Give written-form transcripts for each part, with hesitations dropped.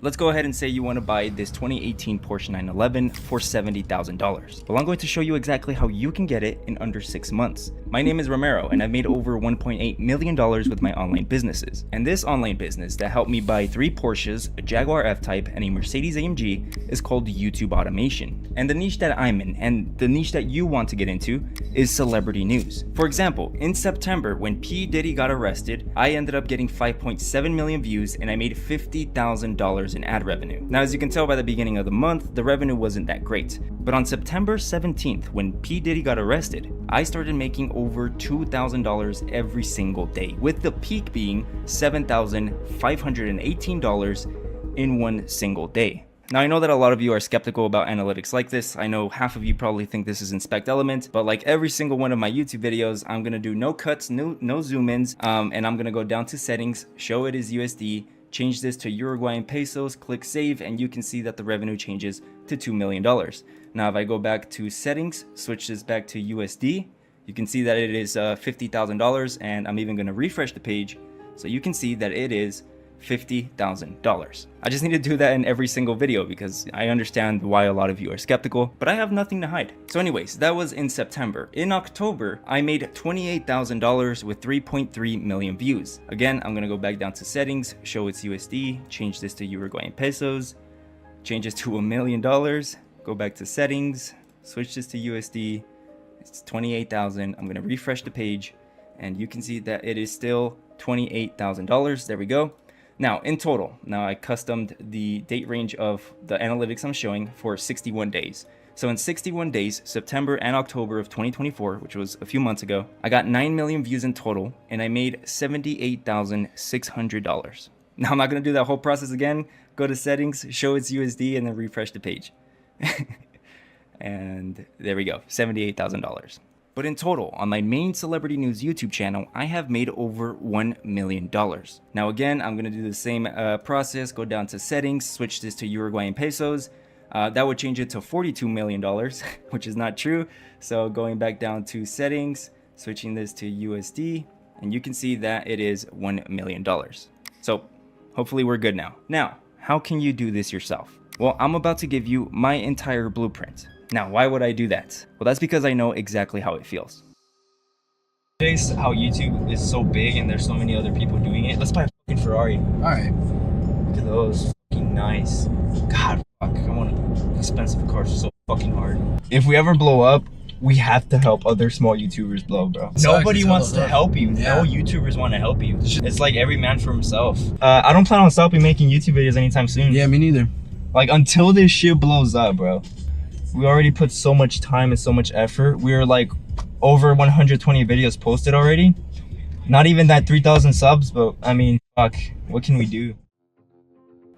Let's go ahead and say you want to buy this 2018 Porsche 911 for $70,000. Well, I'm going to show you exactly how you can get it in under 6 months. My name is Romero and I've made over $1.8 million with my online businesses. And this online business that helped me buy 3 Porsches, a Jaguar F-Type, and a Mercedes AMG is called YouTube automation. And the niche that I'm in and the niche that you want to get into is celebrity news. For example, in September when P. Diddy got arrested, I ended up getting 5.7 million views and I made $50,000 in ad revenue. Now, as you can tell by the beginning of the month, the revenue wasn't that great. But on September 17th, when P. Diddy got arrested, I started making over $2,000 every single day, with the peak being $7,518 in one single day. Now, I know that a lot of you are skeptical about analytics like this. I know half of you probably think this is inspect element, but like every single one of my YouTube videos, I'm gonna do no cuts, no zoom ins, and I'm gonna go down to settings, show it as USD, change this to Uruguayan pesos, click save, and you can see that the revenue changes to $2 million. Now, if I go back to settings, switch this back to USD, you can see that it is $50,000, and I'm even gonna refresh the page so you can see that it is $50,000. I just need to do that in every single video because I understand why a lot of you are skeptical, but I have nothing to hide. So anyways, that was in September. In October, I made $28,000 with 3.3 million views. Again, I'm gonna go back down to settings, show its USD, change this to Uruguayan pesos, change this to $1 million, go back to settings, switch this to USD, it's 28,000. I'm gonna refresh the page and you can see that it is still $28,000. There we go. Now, in total, I customed the date range of the analytics I'm showing for 61 days. So in 61 days, September and October of 2024, which was a few months ago, I got 9 million views in total and I made $78,600. Now, I'm not going to do that whole process again. Go to settings, show its USD, and then refresh the page. And there we go, $78,000. But in total, on my main celebrity news YouTube channel, I have made over $1 million. Now again, I'm gonna do the same process, go down to settings, switch this to Uruguayan pesos. That would change it to $42 million, which is not true. So going back down to settings, switching this to USD, and you can see that it is $1 million. So hopefully we're good now. Now, how can you do this yourself? Well, I'm about to give you my entire blueprint. Now, why would I do that? Well, that's because I know exactly how it feels. Chase, how YouTube is so big and there's so many other people doing it. Let's buy a fucking Ferrari. Alright. Look at those. Fucking nice. God, fuck. I want expensive cars so fucking hard. If we ever blow up, we have to help other small YouTubers blow, bro. Nobody wants to help you. Yeah. No YouTubers want to help you. It's like every man for himself. I don't plan on stopping making YouTube videos anytime soon. Yeah, me neither. Like, until this shit blows up, bro. We already put so much time and so much effort. We're like over 120 videos posted already. Not even that 3,000 subs, but I mean, fuck, what can we do?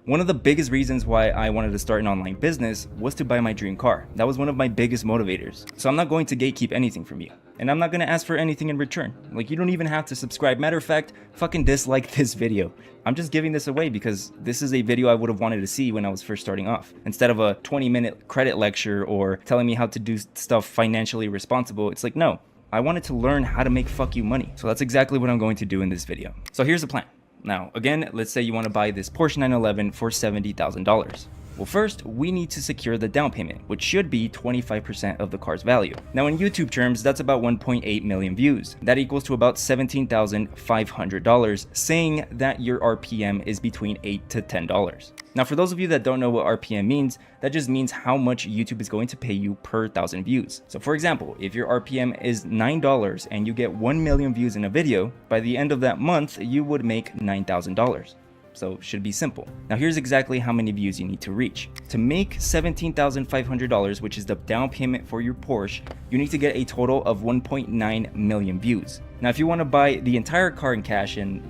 One of the biggest reasons why I wanted to start an online business was to buy my dream car. That was one of my biggest motivators. So I'm not going to gatekeep anything from you. And I'm not going to ask for anything in return. Like, you don't even have to subscribe. Matter of fact, fucking dislike this video. I'm just giving this away because this is a video I would have wanted to see when I was first starting off. Instead of a 20-minute credit lecture or telling me how to do stuff financially responsible, it's like, no, I wanted to learn how to make fuck you money. So that's exactly what I'm going to do in this video. So here's the plan. Now, again, let's say you want to buy this Porsche 911 for $70,000. Well, first, we need to secure the down payment, which should be 25% of the car's value. Now, in YouTube terms, that's about 1.8 million views. That equals to about $17,500, saying that your RPM is between $8 to $10. Now, for those of you that don't know what RPM means, that just means how much YouTube is going to pay you per 1,000 views. So for example, if your RPM is $9 and you get 1 million views in a video, by the end of that month, you would make $9,000. So it should be simple. Now here's exactly how many views you need to reach. To make $17,500, which is the down payment for your Porsche, you need to get a total of 1.9 million views. Now, if you want to buy the entire car in cash and,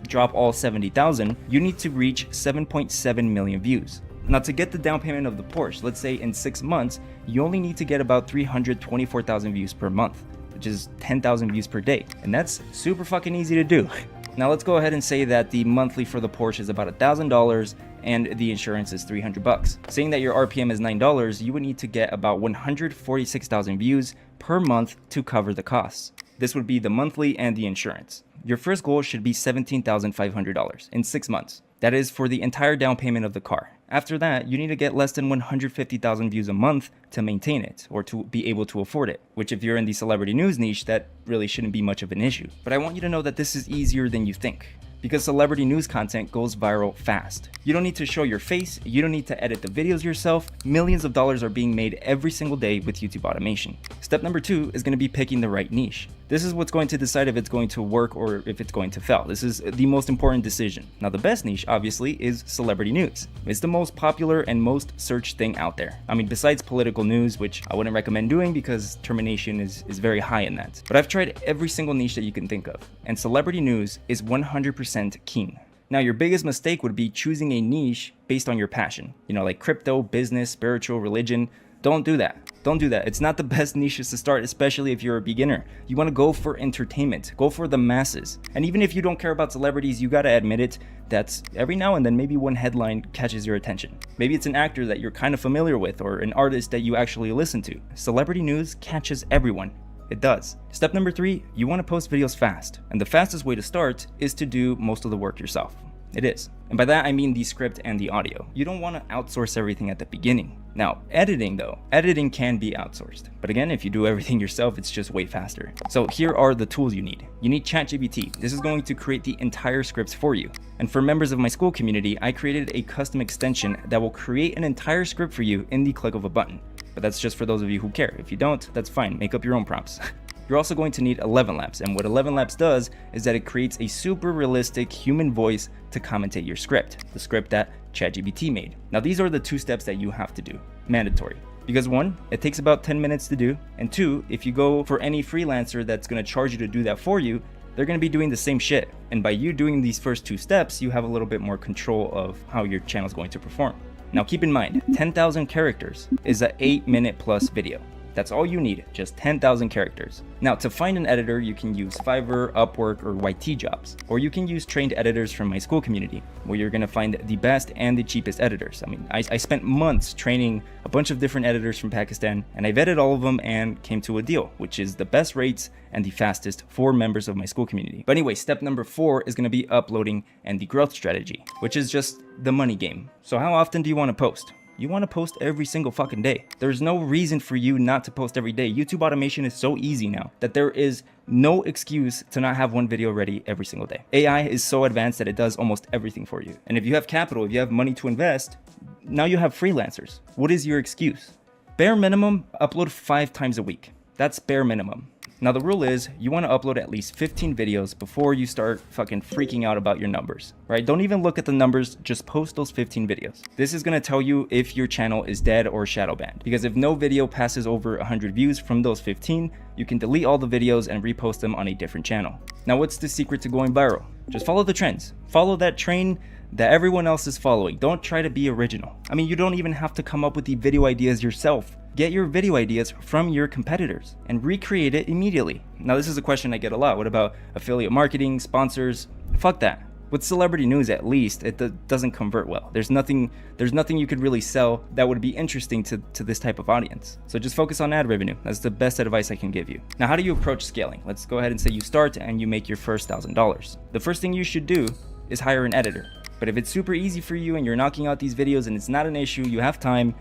drop all 70,000, you need to reach 7.7 million views. Now, to get the down payment of the Porsche, let's say in 6 months, you only need to get about 324,000 views per month, which is 10,000 views per day. And that's super fucking easy to do. Now let's go ahead and say that the monthly for the Porsche is about $1,000 and the insurance is $300. Saying that your RPM is $9, you would need to get about 146,000 views per month to cover the costs. This would be the monthly and the insurance. Your first goal should be $17,500 in 6 months. That is for the entire down payment of the car. After that, you need to get less than 150,000 views a month to maintain it or to be able to afford it, which if you're in the celebrity news niche, that really shouldn't be much of an issue. But I want you to know that this is easier than you think, because celebrity news content goes viral fast. You don't need to show your face, you don't need to edit the videos yourself. Millions of dollars are being made every single day with YouTube automation. Step number 2 is going to be picking the right niche. This is what's going to decide if it's going to work or if it's going to fail. This is the most important decision. Now, the best niche, obviously, is celebrity news. It's the most popular and most searched thing out there. I mean, besides political news, which I wouldn't recommend doing because termination is very high in that. But I've tried every single niche that you can think of, and celebrity news is 100% king. Now, your biggest mistake would be choosing a niche based on your passion. You know, like crypto, business, spiritual, religion. Don't do that. Don't do that. It's not the best niches to start, especially if you're a beginner. You want to go for entertainment, go for the masses. And even if you don't care about celebrities, you gotta admit it, that's every now and then maybe one headline catches your attention. Maybe it's an actor that you're kind of familiar with or an artist that you actually listen to. Celebrity news catches everyone. It does. Step number 3, you want to post videos fast. And the fastest way to start is to do most of the work yourself. It is. And by that, I mean the script and the audio. You don't want to outsource everything at the beginning. Now, editing though, editing can be outsourced. But again, if you do everything yourself, it's just way faster. So here are the tools you need. You need ChatGPT. This is going to create the entire scripts for you. And for members of my school community, I created a custom extension that will create an entire script for you in the click of a button. But that's just for those of you who care. If you don't, that's fine. Make up your own prompts. You're also going to need 11 Labs, and what 11 Labs does is that it creates a super realistic human voice to commentate your script, the script that ChatGPT made. Now, these are the 2 steps that you have to do, mandatory. Because 1, it takes about 10 minutes to do, and 2, if you go for any freelancer that's going to charge you to do that for you, they're going to be doing the same shit. And by you doing these first 2 steps, you have a little bit more control of how your channel is going to perform. Now, keep in mind, 10,000 characters is an 8-minute plus video. That's all you need, just 10,000 characters. Now, to find an editor, you can use Fiverr, Upwork, or YT Jobs. Or you can use trained editors from my school community, where you're gonna find the best and the cheapest editors. I mean, I spent months training a bunch of different editors from Pakistan, and I vetted all of them and came to a deal, which is the best rates and the fastest for members of my school community. But anyway, step number 4 is gonna be uploading and the growth strategy, which is just the money game. So how often do you wanna post? You want to post every single fucking day. There's no reason for you not to post every day. YouTube automation is so easy now that there is no excuse to not have one video ready every single day. AI is so advanced that it does almost everything for you. And if you have capital, if you have money to invest, now you have freelancers. What is your excuse? Bare minimum, upload 5 times a week. That's bare minimum. Now the rule is you want to upload at least 15 videos before you start fucking freaking out about your numbers, right? Don't even look at the numbers, just post those 15 videos. This is going to tell you if your channel is dead or shadow banned, because if no video passes over 100 views from those 15, you can delete all the videos and repost them on a different channel. Now, what's the secret to going viral? Just follow the trends. Follow that train that everyone else is following. Don't try to be original. I mean, you don't even have to come up with the video ideas yourself. Get your video ideas from your competitors and recreate it immediately. Now, this is a question I get a lot. What about affiliate marketing, sponsors? Fuck that. With celebrity news, at least, it doesn't convert well. There's nothing you could really sell that would be interesting to this type of audience. So just focus on ad revenue. That's the best advice I can give you. Now, how do you approach scaling? Let's go ahead and say you start and you make your first $1,000. The first thing you should do is hire an editor. But if it's super easy for you and you're knocking out these videos and it's not an issue, you have time,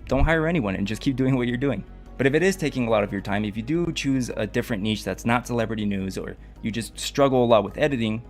don't hire anyone and just keep doing what you're doing. But if it is taking a lot of your time, if you do choose a different niche that's not celebrity news, or you just struggle a lot with editing,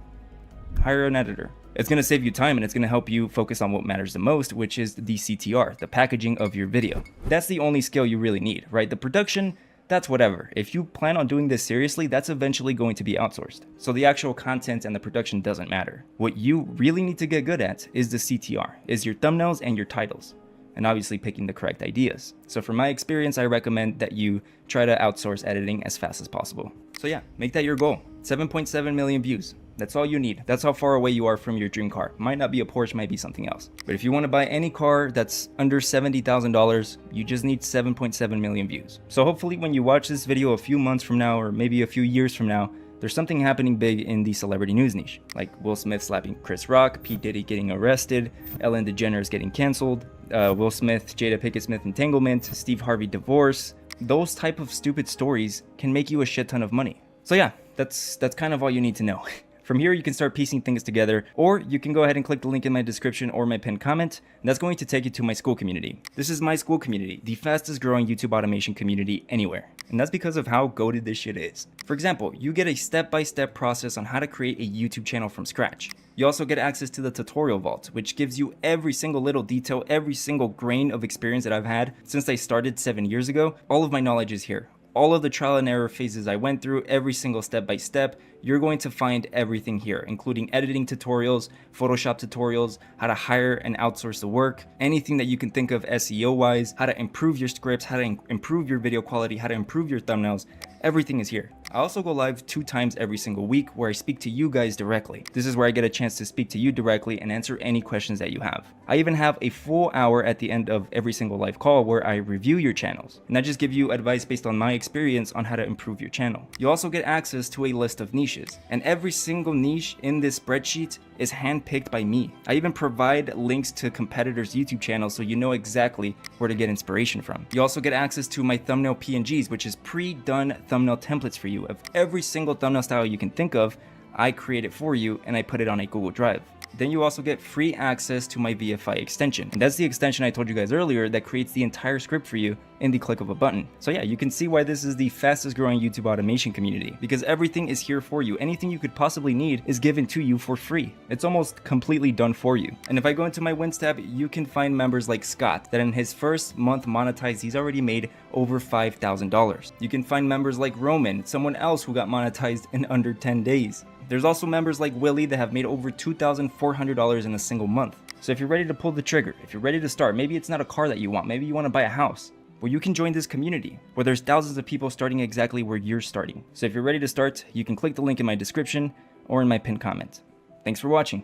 hire an editor. It's going to save you time and it's going to help you focus on what matters the most, which is the CTR, the packaging of your video. That's the only skill you really need, right? The production, that's whatever. If you plan on doing this seriously, that's eventually going to be outsourced. So the actual content and the production doesn't matter. What you really need to get good at is the CTR, is your thumbnails and your titles, and obviously picking the correct ideas. So from my experience, I recommend that you try to outsource editing as fast as possible. So yeah, make that your goal. 7.7 million views. That's all you need. That's how far away you are from your dream car. Might not be a Porsche, might be something else. But if you want to buy any car that's under $70,000, you just need 7.7 million views. So hopefully when you watch this video a few months from now, or maybe a few years from now, there's something happening big in the celebrity news niche, like Will Smith slapping Chris Rock, P. Diddy getting arrested, Ellen DeGeneres getting canceled, Will Smith, Jada Pinkett Smith entanglement, Steve Harvey divorce. Those type of stupid stories can make you a shit ton of money. So yeah, that's kind of all you need to know. From here, you can start piecing things together, or you can go ahead and click the link in my description or my pinned comment, and that's going to take you to my school community. This is my school community, the fastest growing YouTube automation community anywhere. And that's because of how goated this shit is. For example, you get a step-by-step process on how to create a YouTube channel from scratch. You also get access to the tutorial vault, which gives you every single little detail, every single grain of experience that I've had since I started 7 years ago. All of my knowledge is here. All of the trial and error phases I went through, every single step by step, you're going to find everything here, including editing tutorials, Photoshop tutorials, how to hire and outsource the work, anything that you can think of SEO wise, how to improve your scripts, how to improve your video quality, how to improve your thumbnails. Everything is here. I also go live 2 times every single week where I speak to you guys directly. This is where I get a chance to speak to you directly and answer any questions that you have. I even have a full hour at the end of every single live call where I review your channels. And I just give you advice based on my experience on how to improve your channel. You also get access to a list of niches. And every single niche in this spreadsheet is handpicked by me. I even provide links to competitors' YouTube channels so you know exactly where to get inspiration from. You also get access to my thumbnail PNGs, which is pre-done thumbnail templates for you of every single thumbnail style you can think of. I create it for you and I put it on a Google Drive. Then you also get free access to my VFI extension. And that's the extension I told you guys earlier that creates the entire script for you in the click of a button. So yeah, you can see why this is the fastest growing YouTube automation community, because everything is here for you. Anything you could possibly need is given to you for free. It's almost completely done for you. And if I go into my wins tab, you can find members like Scott that in his first month monetized, he's already made over $5,000. You can find members like Roman, someone else who got monetized in under 10 days. There's also members like Willie that have made over $2,400 in a single month. So if you're ready to pull the trigger, if you're ready to start, maybe it's not a car that you want, maybe you want to buy a house, well, you can join this community where there's thousands of people starting exactly where you're starting. So if you're ready to start, you can click the link in my description or in my pinned comment. Thanks for watching.